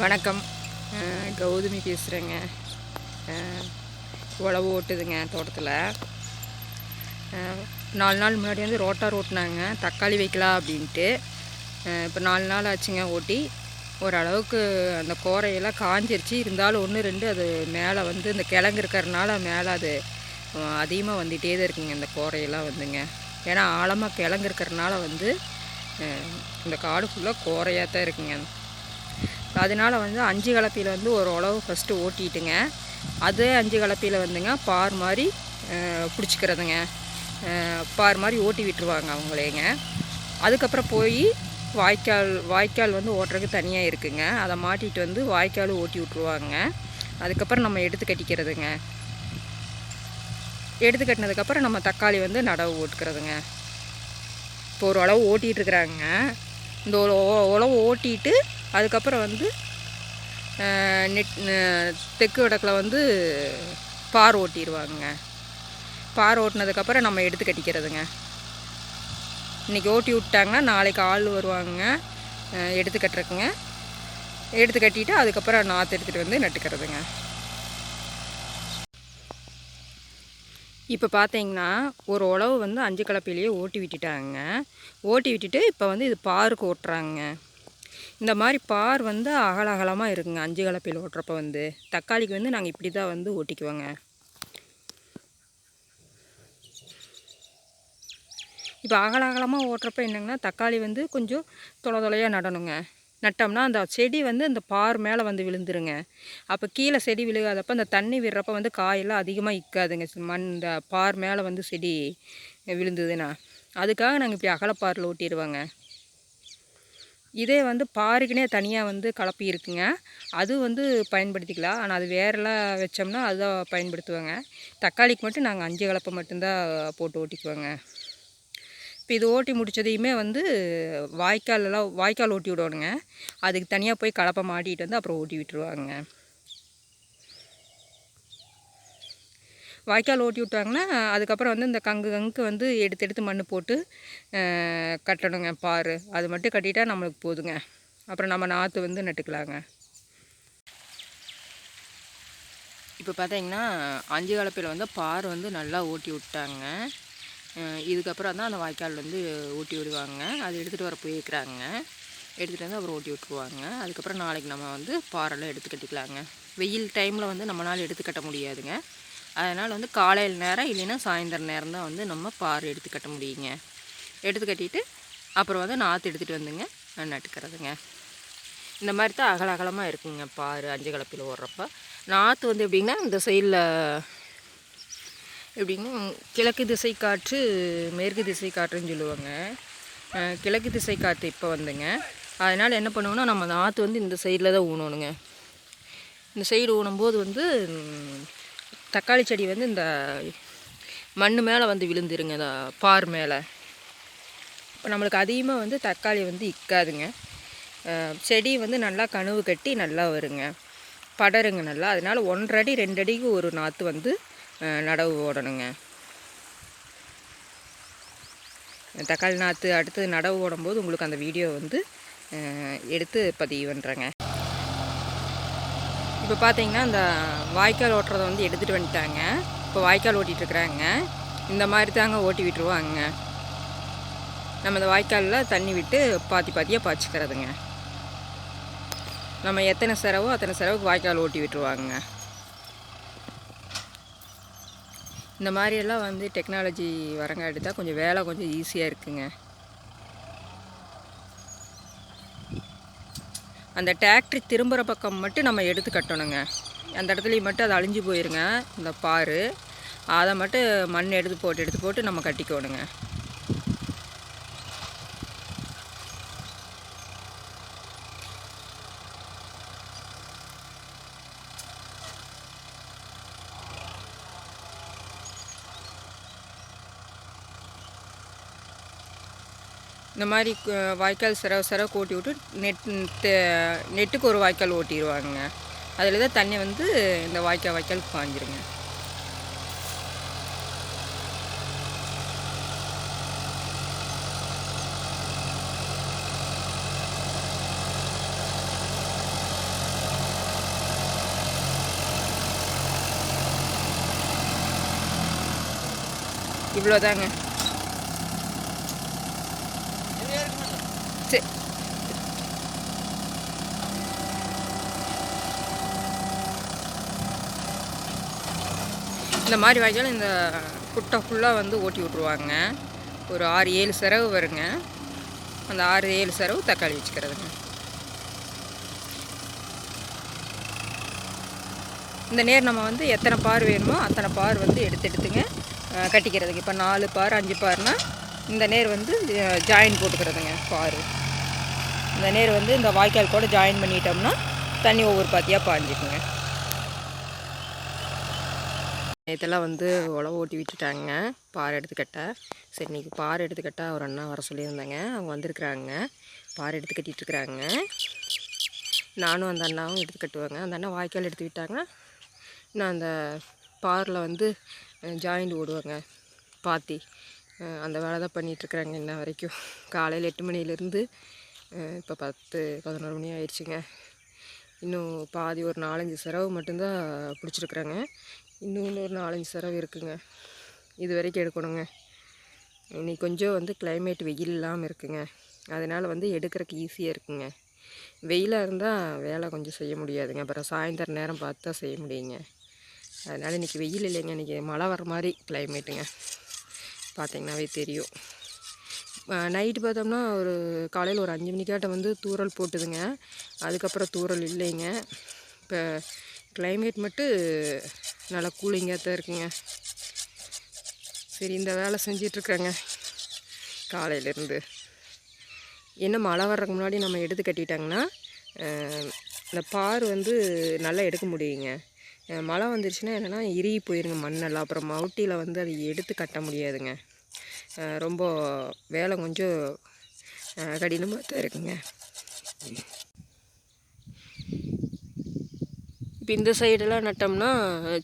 வணக்கம். கௌதமி பேசுகிறேங்க. உழவு ஓட்டுதுங்க தோட்டத்தில். 4 நாள் முன்னாடி வந்து ரோட்டார் ஓட்டினாங்க, தக்காளி வைக்கலாம் அப்படின்ட்டு. இப்போ 4 நாள் ஆச்சுங்க ஓட்டி. ஓரளவுக்கு அந்த கோரையெல்லாம் காஞ்சிருச்சு. இருந்தாலும் 1 2 அது மேலே வந்து இந்த கிழங்கு இருக்கிறதுனால மேலே அது அதிகமாக வந்துகிட்டே தான் இருக்குங்க இந்த கோரையெல்லாம் வந்துங்க. ஏன்னா ஆழமாக கிழங்கு இருக்கிறதுனால வந்து இந்த காடு ஃபுல்லாக கோரையாக தான் இருக்குங்க. அதனால் வந்து 5 கலப்பையில் வந்து ஒரு உழவு ஃபஸ்ட்டு ஓட்டிட்டுங்க. அதே 5 கலப்பையில் வந்துங்க பார் மாதிரி பிடிச்சிக்கிறதுங்க. பார் மாதிரி ஓட்டி விட்டுருவாங்க அவங்களேங்க. அதுக்கப்புறம் போய் வாய்க்கால் வந்து ஓட்டுறதுக்கு தனியாக இருக்குங்க. அதை மாட்டிகிட்டு வந்து வாய்க்கால் ஓட்டி விட்ருவாங்க. அதுக்கப்புறம் நம்ம எடுத்து கட்டிக்கிறதுங்க. எடுத்து கட்டினதுக்கப்புறம் நம்ம தக்காளி வந்து நடவு ஓட்டுக்கிறதுங்க. இப்போ ஒரு உழவு ஓட்டிகிட்ருக்குறாங்க. இந்த உழவு ஓட்டிட்டு அதுக்கப்புறம் வந்து தெற்கு வடக்கில் வந்து பார் ஓட்டிடுவாங்க. பார் ஓட்டினதுக்கப்புறம் நம்ம எடுத்து கட்டிக்கிறதுங்க. இன்றைக்கி ஓட்டி விட்டாங்கன்னா நாளைக்கு ஆள் வருவாங்க எடுத்து கட்டுறதுங்க. எடுத்து கட்டிட்டு அதுக்கப்புறம் நாற்று எடுத்துகிட்டு வந்து நட்டுக்கிறதுங்க. இப்போ பார்த்தீங்கன்னா ஒரு உழவு வந்து 5 கலப்பையிலேயே ஓட்டி விட்டுட்டாங்க. ஓட்டி விட்டுட்டு இப்போ வந்து இது பாருக்கு ஓட்டுறாங்க. இந்த மாதிரி பார் வந்து அகலமாக இருக்குங்க 5 கலப்பையில் ஓட்டுறப்ப வந்து. தக்காளிக்கு வந்து நாங்கள் இப்படி தான் வந்து ஓட்டிக்குவோங்க. இப்போ அகலமாக ஓட்டுறப்ப என்னங்கன்னா தக்காளி வந்து கொஞ்சம் தொலையாக நடணுங்க. நட்டோம்னா அந்த செடி வந்து அந்த பார் மேலே வந்து விழுந்துருங்க. அப்போ கீழே செடி விழுகாதப்போ அந்த தண்ணி விடுறப்ப வந்து காயெல்லாம் அதிகமாக இக்காதுங்க. இந்த பார் மேலே வந்து செடி விழுந்ததுன்னா அதுக்காக நாங்கள் இப்படி அகலப்பாரில் ஓட்டிடுவோங்க. இதே வந்து பாருக்குனே தனியாக வந்து கலப்பி இருக்குங்க. அது வந்து பயன்படுத்திக்கலாம். ஆனால் அது வேறெல்லாம் வச்சோம்னா அதுதான் பயன்படுத்துவாங்க. தக்காளிக்கு மட்டும் நாங்கள் 5 கலப்பை மட்டும்தான் போட்டு ஓட்டிக்குவோங்க. இப்போ இது ஓட்டி முடித்ததையுமே வந்து வாய்க்கால் ஓட்டி விடணுங்க. அதுக்கு தனியாக போய் கலப்பை மாட்டிகிட்டு வந்து அப்புறம் ஓட்டி விட்டுருவாங்க. வாய்க்கால் ஓட்டி விட்டாங்கன்னா அதுக்கப்புறம் வந்து இந்த கங்கு வந்து எடுத்து மண் போட்டு கட்டணுங்க பார். அது மட்டும் கட்டிட்டா நம்மளுக்கு போதுங்க. அப்புறம் நம்ம நாற்று வந்து நட்டுக்கலாங்க. இப்போ பார்த்தீங்கன்னா 5 கலப்பையில் வந்து பார் வந்து நல்லா ஓட்டி விட்டாங்க. இதுக்கப்புறம் தான் அந்த வாய்க்கால் வந்து ஓட்டி விடுவாங்க. அது எடுத்துகிட்டு வர போயிருக்கிறாங்க. எடுத்துகிட்டு வந்து அப்புறம் ஓட்டி விட்டுருவாங்க. அதுக்கப்புறம் நாளைக்கு நம்ம வந்து பாரெல்லாம் எடுத்து கட்டிக்கலாங்க. வெயில் டைமில் வந்து நம்மளால் எடுத்து கட்ட முடியாதுங்க. அதனால் வந்து காலையில் நேரம் இல்லைன்னா சாயந்தரம் நேரம் தான் வந்து நம்ம பார் எடுத்து கட்ட முடியுங்க. எடுத்து கட்டிட்டு அப்புறம் வந்து நாற்று எடுத்துகிட்டு வந்துங்க நட்டுக்கிறதுங்க. இந்த மாதிரி தான் அகலமாக இருக்குங்க பார் 5 கலப்பையில் ஓடுறப்ப. நாற்று வந்து எப்படின்னா இந்த சைடில் எப்படின்னா கிழக்கு திசை காற்று மேற்கு திசை காற்றுன்னு சொல்லுவாங்க. கிழக்கு திசை காற்று இப்போ வந்துங்க. அதனால் என்ன பண்ணுவோன்னா நம்ம நாற்று வந்து இந்த சைடில் தான் ஊனணுங்க. இந்த சைடு ஊனும்போது வந்து தக்காளி செடி வந்து இந்த மண் மேலே வந்து விழுந்துருங்க. இந்த பார் மேலே இப்போ நம்மளுக்கு அதிகமாக வந்து தக்காளி வந்து இக்காதுங்க. செடி வந்து நல்லா கனவு கட்டி நல்லா வருங்க, படருங்க நல்லா. அதனால் 1 அடி 2 அடிக்கு ஒரு நாற்று வந்து நடவு ஓடணுங்க. தக்காளி நாற்று அடுத்து நடவு ஓடும்போது உங்களுக்கு அந்த வீடியோ வந்து எடுத்து பதிவு பண்ணுறேங்க. இப்போ பார்த்தீங்கன்னா இந்த வாய்க்கால் ஓட்டுறதை வந்து எடுத்துகிட்டு வந்துட்டாங்க. இப்போ வாய்க்கால் ஓட்டிகிட்ருக்குறாங்க. இந்த மாதிரி தாங்க ஓட்டி விட்டுருவாங்க. நம்ம இந்த வாய்க்காலில் தண்ணி விட்டு பாத்தியாக பாய்ச்சிக்கிறதுங்க. நம்ம எத்தனை செலவோ அத்தனை செலவுக்கு வாய்க்கால் ஓட்டி விட்டுருவாங்க. இந்த மாதிரியெல்லாம் வந்து டெக்னாலஜி வரங்காட்டி தான் கொஞ்சம் வேலை கொஞ்சம் ஈஸியாக இருக்குங்க. அந்த டிராக்டரி திரும்புகிற பக்கம் மட்டும் நம்ம எடுத்து கட்டணுங்க. அந்த இடத்துலையும் மட்டும் அது அழிஞ்சு போயிருங்க இந்த பார். அதை மட்டும் மண் எடுத்து போட்டு நம்ம கட்டிக்கணுங்க. இந்த மாதிரி வாய்க்கால் சிறவு ஓட்டி விட்டு நெட்டுக்கு ஒரு வாய்க்கால் ஓட்டிடுவாங்க. அதில் தான் தண்ணி வந்து இந்த வாய்க்காலுக்கு பாஞ்சிருங்க. இவ்வளோதாங்க. சரி, இந்த மாதிரி வாய்க்கால் இந்த குட்டை ஃபுல்லாக வந்து ஓட்டி விட்ருவாங்க. ஒரு 6-7 செரவு வருங்க. அந்த 6-7 செரவு தக்காளி வச்சுக்கிறதுங்க. இந்த நேர் நம்ம வந்து எத்தனை பார் வேணுமோ அத்தனை பார் வந்து எடுத்துங்க கட்டிக்கிறதுக்கு. இப்போ 4 பார் 5 பார்னால் இந்த நேர் வந்து ஜாயின் போட்டுக்கிறதுங்க. பார் இந்த நேர் வந்து இந்த வாய்க்கால் கூட ஜாயின் பண்ணிட்டோம்னா தண்ணி ஒவ்வொரு பாத்தியாக பாஞ்சிக்குங்க. இதெல்லாம் வந்து உழவு ஓட்டி விட்டுட்டாங்க பார் எடுத்துக்கட்ட. சரி, இன்றைக்கி பார் எடுத்துக்கட்ட ஒரு அண்ணா வர சொல்லியிருந்தாங்க. அவங்க வந்திருக்குறாங்க, பார் எடுத்து கட்டிகிட்ருக்குறாங்க. நானும் அந்த அண்ணாவும் எடுத்து கட்டுவாங்க. அந்த அண்ணா வாய்க்கால் எடுத்து விட்டாங்க. நான் அந்த பாரில் வந்து ஜாயிண்ட் ஓடுவாங்க பாத்தி. அந்த வேலை தான் பண்ணிகிட்ருக்குறாங்க இன்ன வரைக்கும். காலையில் 8 மணிலேருந்து இப்போ 10-11 மணி ஆயிடுச்சுங்க. இன்னும் பாதி ஒரு 4-5 செரவு மட்டும்தான் பிடிச்சிருக்குறாங்க. இன்னும் ஒரு 4-5 செரவு இருக்குங்க. இது வரைக்கும் எடுக்கணுங்க. இன்றைக்கி கொஞ்சம் வந்து கிளைமேட் வெயில் இல்லாமல் இருக்குங்க. அதனால் வந்து எடுக்கிறதுக்கு ஈஸியாக இருக்குங்க. வெயிலாக இருந்தால் வேலை கொஞ்சம் செய்ய முடியாதுங்க. அப்புறம் சாயந்தரம் நேரம் பார்த்து தான் செய்ய முடியுங்க. அதனால் இன்றைக்கி வெயில் இல்லைங்க, இன்றைக்கி மழை வர மாதிரி கிளைமேட்டுங்க. பார்த்திங்கனாவே தெரியும். நைட்டு பார்த்தோம்னா ஒரு காலையில் ஒரு 5 மணிக்காட்ட வந்து தூறல் போட்டுதுங்க. அதுக்கப்புறம் தூறல் இல்லைங்க. இப்போ கிளைமேட் மட்டும் நல்லா கூலிங்காக தான் இருக்குங்க. சரி, இந்த வேலை செஞ்சிட்ருக்குறேங்க காலையிலேருந்து. என்ன மழை வர்றதுக்கு முன்னாடி நம்ம எடுத்து கட்டிட்டாங்கன்னா இந்த பார் வந்து நல்லா எடுக்க முடியுங்க. மழை வந்துருச்சுன்னா என்னென்னா இறுகி போயிருங்க மண்ணெல்லாம். அப்புறம் மவுட்டியில் வந்து அதை எடுத்து கட்ட முடியாதுங்க. ரொம்ப வேலை கொஞ்சம் கடினமாக தான் இருக்குங்க. இப்போ இந்த சைடெல்லாம் நட்டோம்னா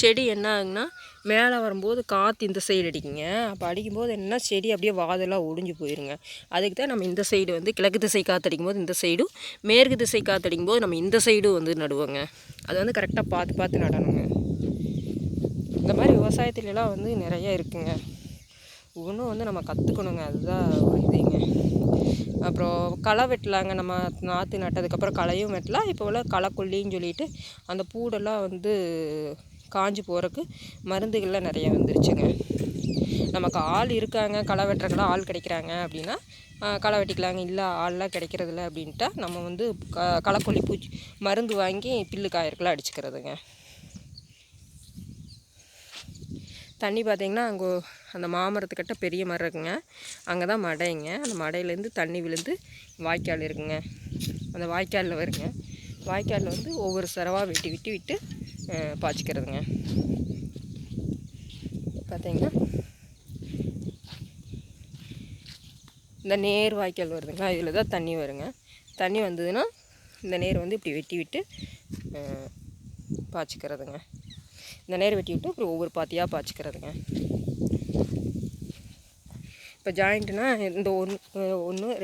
செடி என்ன ஆகுங்கன்னா மேலே வரும்போது காற்று இந்த சைடு அடிக்குங்க. அப்போ அடிக்கும்போது என்னென்னா செடி அப்படியே வாதெல்லாம் ஒடிஞ்சு போயிருங்க. அதுக்கு தான் நம்ம இந்த சைடு வந்து கிழக்கு திசை காற்று அடிக்கும்போது இந்த சைடும், மேற்கு திசை காற்று அடிக்கும்போது நம்ம இந்த சைடும் வந்து நடுவோங்க. அது வந்து கரெக்டாக பார்த்து நடணுங்க. இந்த மாதிரி விவசாயத்துலலாம் வந்து நிறைய இருக்குங்க. ஒன்றும் வந்து நம்ம கற்றுக்கணுங்க. அதுதான் ஒரு இதுங்க. அப்புறம் களை வெட்டலாங்க. நம்ம நாற்று நட்டதுக்கப்புறம் களையும் வெட்டலாம். இப்போ உள்ள களைக்கொல்லின்னு சொல்லிட்டு அந்த பூடெல்லாம் வந்து காஞ்சி போகிறக்கு மருந்துகள்லாம் நிறைய வந்துருச்சுங்க. நமக்கு ஆள் இருக்காங்க, களை வெட்டுறக்கெல்லாம் ஆள் கிடைக்கிறாங்க அப்படின்னா களை வெட்டிக்கலாங்க. இல்லை ஆள்லாம் கிடைக்கிறதில்ல அப்படின்ட்டா நம்ம வந்து களைக்கொல்லி பூச்சி மருந்து வாங்கி பில்லு காயறக்கெல்லாம் அடிச்சுக்கிறதுங்க. தண்ணி பார்த்திங்கன்னா அங்கே அந்த மாமரத்துக்கிட்ட பெரிய மரம் இருக்குங்க. அங்கே தான் மடைங்க. அந்த மடையிலேருந்து தண்ணி விழுந்து வாய்க்கால் இருக்குங்க. அந்த வாய்க்காலில் வருங்க. வாய்க்காலில் வந்து ஒவ்வொரு செரவாக விட்டு பாய்ச்சிக்கிறதுங்க. பார்த்திங்கன்னா இந்த நேர் வாய்க்கால் வருதுங்க. இதில் தான் தண்ணி வருங்க. தண்ணி வந்ததுன்னா இந்த நேர் வந்து இப்படி வெட்டி விட்டு பாய்ச்சிக்கிறதுங்க. இந்த நேர் வெட்டி விட்டு அப்புறம் ஒவ்வொரு பாத்தியாக பாய்ச்சிக்கிறதுங்க. இப்போ ஜாயிண்ட்டுனா இந்த 1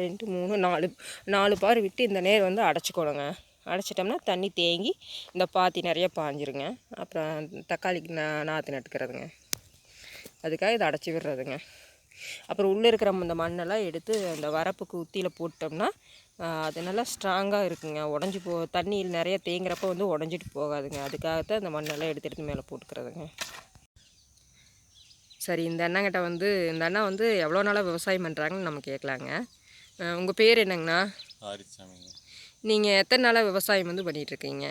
2 3 4 பார் விட்டு இந்த நேர் வந்து அடைச்சிக்கணுங்க. அடைச்சிட்டோம்னா தண்ணி தேங்கி இந்த பாத்தி நிறைய பாஞ்சிருங்க. அப்புறம் தக்காளிக்கு நாற்று நட்டுக்கிறதுங்க. அதுக்காக இதை அடைச்சி விடுறதுங்க. அப்புறம் உள்ளே இருக்கிற இந்த மண்ணெல்லாம் எடுத்து அந்த வரப்புக்கு உத்தியில் போட்டோம்னா அது நல்லா ஸ்ட்ராங்காக இருக்குங்க. உடஞ்சி தண்ணியில் நிறைய தேங்குறப்போ வந்து உடஞ்சிட்டு போகாதுங்க. அதுக்காகத்தான் இந்த மண்ணெல்லாம் எடுத்து மேலே போட்டுக்கிறதுங்க. சரி, இந்த அண்ணங்கிட்ட வந்து இந்த அண்ணா வந்து எவ்வளோ நாளாக விவசாயம் பண்ணுறாங்கன்னு நம்ம கேட்கலாங்க. உங்கள் பேர் என்னங்கண்ணா? நீங்கள் எத்தனை நாளாக விவசாயம் வந்து பண்ணிகிட்ருக்கீங்க?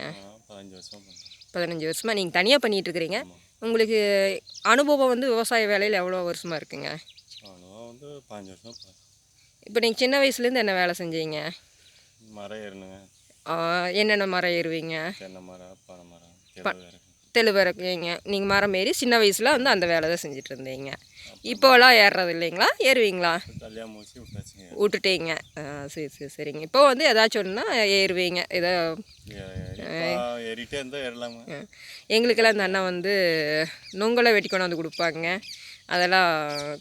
15 வருஷமாக நீங்கள் தனியாக பண்ணிகிட்ருக்கிறீங்க. உங்களுக்கு அனுபவம் வந்து விவசாய வேலையில் எவ்வளோ வருஷமாக இருக்குங்க? இப்போ நீங்கள் சின்ன வயசுலேருந்து என்ன வேலை செஞ்சீங்க? மரம் ஏறணுங்க. என்னென்ன மரம் ஏறுவீங்க? தென்னை மரம், தெளிவரைங்க. நீங்கள் மரம் ஏறி சின்ன வயசில் வந்து அந்த வேலை தான் செஞ்சுட்டு இருந்தீங்க. இப்போலாம் ஏறுறது இல்லைங்களா? ஏறுவீங்களா? விட்டுட்டீங்க. சரிங்க. இப்போ வந்து ஏதாச்சும் ஒன்றுனா ஏறுவீங்க. ஏதோ ஏறிட்டே இருந்தால் ஏறலாங்க. எங்களுக்கெல்லாம் இந்த அண்ணா வந்து நுங்கலை வெட்டி கொண்டாந்து கொடுப்பாங்க. அதெல்லாம்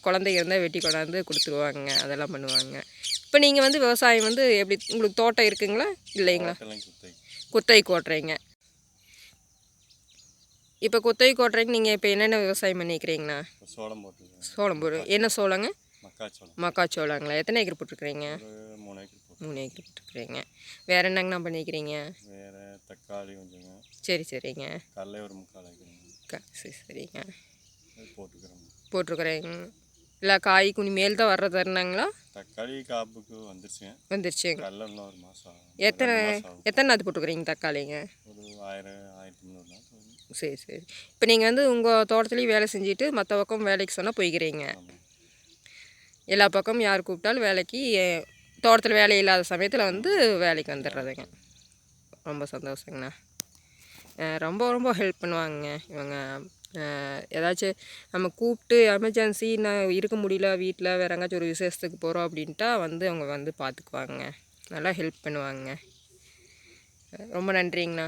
குழந்தைங்க இருந்தால் வெட்டி கொண்டாந்து கொடுத்துருவாங்க. அதெல்லாம் பண்ணுவாங்க. இப்போ நீங்கள் வந்து விவசாயம் வந்து எப்படி, உங்களுக்கு தோட்டம் இருக்குங்களா இல்லைங்களா? குத்தகைக்கு ஓட்டுறீங்க. இப்போ குத்தகைக்கு ஓட்டுறீங்க. நீங்கள் இப்போ என்னென்ன விவசாயம் பண்ணிக்கிறீங்கண்ணா? இப்போ சோளம் போட்டுருக்கேன். சோளம் என்ன சோளங்க? மக்காச்சோளம். மக்காச்சோளங்களா? எத்தனை ஏக்கர் போட்டிருக்கிறீங்க? ஒரு 3 ஏக்கர் போட்டு. 3 ஏக்கர் போட்டிருக்கிறீங்க. வேறு என்னங்கண்ணா பண்ணிக்கிறீங்க? வேறு தக்காளி கொஞ்சங்க. சரி சரிங்க. கடலை ஒரு 3/4 ஏக்கருங்க. சரி சரிங்க. அது போட்டுக்கிறோங்க. போட்டிருக்கிறேங்க. இல்லை காய் குனி மேல் தான் வர்றது இருந்தாங்களா? தக்காளி காப்புக்கு வந்துருச்சுங்க. வந்துருச்சுங்க. கடலை இன்னும் ஒரு மாதம் ஆகும். எத்தனை நாற்று போட்டுக்கிறீங்க தக்காளிங்க? ஒரு 1000 1300 நாள் போகுது. சரி சரி. இப்போ நீங்கள் வந்து உங்கள் தோட்டத்துலேயும் வேலை செஞ்சுட்டு மற்ற பக்கம் வேலைக்கு சொன்னால் போய்க்கிறீங்க. ஆமாம். எல்லா பக்கமும் யார் கூப்பிட்டாலும் வேலைக்கு தோட்டத்தில் வேலை இல்லாத சமயத்தில் வந்து வேலைக்கு வந்துடுறதுங்க. ரொம்ப சந்தோஷங்கண்ணா. ரொம்ப ரொம்ப ஹெல்ப் பண்ணுவாங்க இவங்க. ஏதாச்சும் நம்ம கூப்பிட்டு எமர்ஜென்சி நான் இருக்க முடியல வீட்டில் வேறு எங்காச்சும் ஒரு விசேஷத்துக்கு போகிறோம் அப்படின்ட்டா வந்து அவங்க வந்து பார்த்துக்குவாங்க. நல்லா ஹெல்ப் பண்ணுவாங்க. ரொம்ப நன்றிங்கண்ணா.